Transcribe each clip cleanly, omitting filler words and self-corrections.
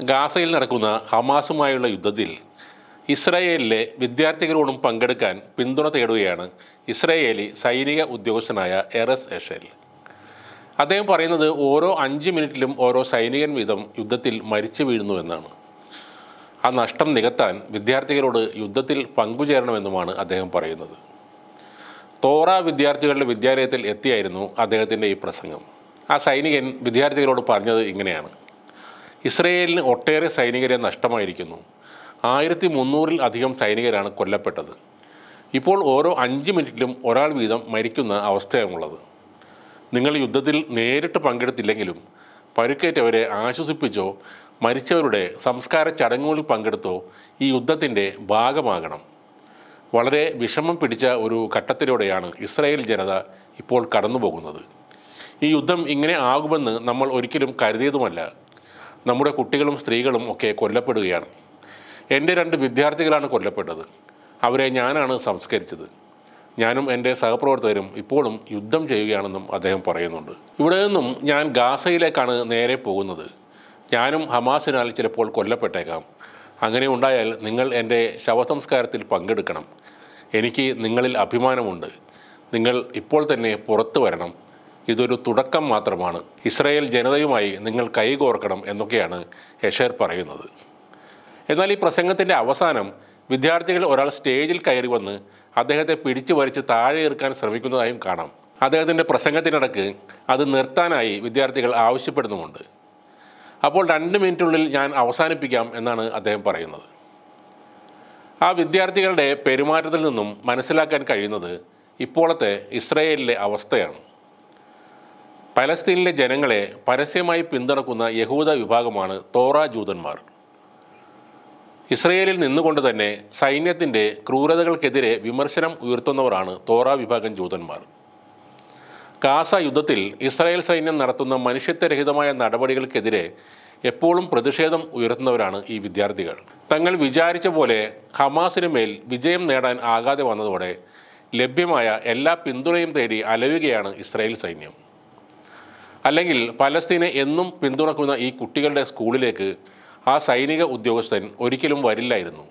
ഗാസയിൽ നടക്കുന്ന ഹമാസുമായുള്ള യുദ്ധത്തിൽ ഇസ്രായേലിലെ വിദ്യാർത്ഥികളോടും പങ്കെടുക്കാൻ പിന്തുണ തേടുകയാണ് ഇസ്രായേലി സൈനിക ഉദ്യോഗസ്ഥനായ എറസ് എഷേൽ. അദ്ദേഹം പറയുന്നത് ഓരോ 5 മിനിറ്റിലും ഓരോ സൈനികൻ വീതം യുദ്ധത്തിൽ മരിച്ചു വീഴുന്നുവെന്നാണ്. ആ നഷ്ടം നികത്താൻ വിദ്യാർത്ഥികളോട് യുദ്ധത്തിൽ പങ്കുചേരണമെന്നുമാണ് അദ്ദേഹം പറയുന്നത്. തോറ വിദ്യാർത്ഥികളുടെ വിദ്യാലയത്തിൽ എത്തിയായിരുന്നു അദ്ദേഹത്തിൻ്റെ ഈ പ്രസംഗം. ആ സൈനികൻ വിദ്യാർത്ഥികളോട് പറഞ്ഞത് ഇങ്ങനെയാണ്: ഇസ്രയേലിന് ഒട്ടേറെ സൈനികരെ നഷ്ടമായിരിക്കുന്നു. 1300-ൽ അധികം സൈനികരാണ് കൊല്ലപ്പെട്ടത്. ഇപ്പോൾ ഓരോ 5 മിനിറ്റിലും ഒരാൾ വീതം മരിക്കുന്ന അവസ്ഥയാണുള്ളത്. നിങ്ങൾ യുദ്ധത്തിൽ നേരിട്ട് പങ്കെടുത്തില്ലെങ്കിലും പരുക്കേറ്റവരെ ആശ്വസിപ്പിച്ചോ മരിച്ചവരുടെ സംസ്കാര ചടങ്ങുകളിൽ പങ്കെടുത്തോ ഈ യുദ്ധത്തിൻ്റെ ഭാഗമാകണം. വളരെ വിഷമം പിടിച്ച ഒരു ഘട്ടത്തിലൂടെയാണ് ഇസ്രായേൽ ജനത ഇപ്പോൾ കടന്നു പോകുന്നത്. ഈ യുദ്ധം ഇങ്ങനെ ആകുമെന്ന് നമ്മൾ ഒരിക്കലും കരുതിയതുമല്ല. നമ്മുടെ കുട്ടികളും സ്ത്രീകളും ഒക്കെ കൊല്ലപ്പെടുകയാണ്. എൻ്റെ 2 വിദ്യാർത്ഥികളാണ് കൊല്ലപ്പെട്ടത്. അവരെ ഞാനാണ് സംസ്കരിച്ചത്. ഞാനും എൻ്റെ സഹപ്രവർത്തകരും ഇപ്പോഴും യുദ്ധം ചെയ്യുകയാണെന്നും അദ്ദേഹം പറയുന്നുണ്ട്. ഇവിടെ നിന്നും ഞാൻ ഗാസയിലേക്കാണ് നേരെ പോകുന്നത്. ഞാനും ഹമാസിനാൽ ചിലപ്പോൾ കൊല്ലപ്പെട്ടേക്കാം. അങ്ങനെ ഉണ്ടായാൽ നിങ്ങൾ എൻ്റെ ശവസംസ്കാരത്തിൽ പങ്കെടുക്കണം. എനിക്ക് നിങ്ങളിൽ അഭിമാനമുണ്ട്. നിങ്ങൾ ഇപ്പോൾ തന്നെ പുറത്തു വരണം. ഇതൊരു തുടക്കം മാത്രമാണ്. ഇസ്രായേൽ ജനതയുമായി നിങ്ങൾ കൈകോർക്കണം എന്നൊക്കെയാണ് എഷേർ പറയുന്നത്. എന്നാൽ ഈ പ്രസംഗത്തിൻ്റെ അവസാനം വിദ്യാർത്ഥികൾ ഒരാൾ സ്റ്റേജിൽ കയറി വന്ന് അദ്ദേഹത്തെ പിടിച്ചു വലിച്ച് താഴെ ഇറക്കാൻ ശ്രമിക്കുന്നതായും കാണാം. അദ്ദേഹത്തിൻ്റെ പ്രസംഗത്തിനിടക്ക് അത് നിർത്താനായി വിദ്യാർത്ഥികൾ ആവശ്യപ്പെടുന്നുമുണ്ട്. അപ്പോൾ 2 മിനിറ്റിനുള്ളിൽ ഞാൻ അവസാനിപ്പിക്കാം എന്നാണ് അദ്ദേഹം പറയുന്നത്. ആ വിദ്യാർത്ഥികളുടെ പെരുമാറ്റത്തിൽ നിന്നും മനസ്സിലാക്കാൻ കഴിയുന്നത് ഇപ്പോഴത്തെ ഇസ്രായേലിലെ അവസ്ഥയാണ്. പലസ്തീനിലെ ജനങ്ങളെ പരസ്യമായി പിന്തുണക്കുന്ന യഹൂദ വിഭാഗമാണ് തോറ ജൂതന്മാർ. ഇസ്രയേലിൽ നിന്നുകൊണ്ട് തന്നെ സൈന്യത്തിൻ്റെ ക്രൂരതകൾക്കെതിരെ വിമർശനം ഉയർത്തുന്നവരാണ് തോറ വിഭാഗം ജൂതന്മാർ. ഗാസ യുദ്ധത്തിൽ ഇസ്രായേൽ സൈന്യം നടത്തുന്ന മനുഷ്യത്വരഹിതമായ നടപടികൾക്കെതിരെ എപ്പോഴും പ്രതിഷേധം ഉയർത്തുന്നവരാണ് ഈ വിദ്യാർത്ഥികൾ. തങ്ങൾ വിചാരിച്ച പോലെ ഹമാസിന് മേൽ വിജയം നേടാൻ ആകാതെ വന്നതോടെ ലഭ്യമായ എല്ലാ പിന്തുണയും തേടി അലയുകയാണ് ഇസ്രായേൽ സൈന്യം. അല്ലെങ്കിൽ പലസ്തീനെ എന്നും പിന്തുണക്കുന്ന ഈ കുട്ടികളുടെ സ്കൂളിലേക്ക് ആ സൈനിക ഉദ്യോഗസ്ഥൻ ഒരിക്കലും വരില്ലായിരുന്നു.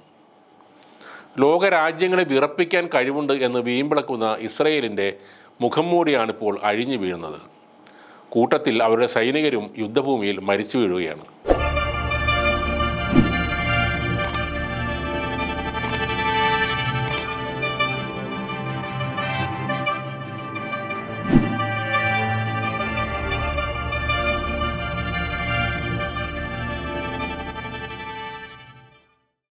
ലോകരാജ്യങ്ങളെ വിറപ്പിക്കാൻ കഴിവുണ്ട് എന്ന് വീമ്പിളക്കുന്ന ഇസ്രായേലിൻ്റെ മുഖം മൂടിയാണിപ്പോൾ അഴിഞ്ഞു വീഴുന്നത്. കൂട്ടത്തിൽ അവരുടെ സൈനികരും യുദ്ധഭൂമിയിൽ മരിച്ചു വീഴുകയാണ്.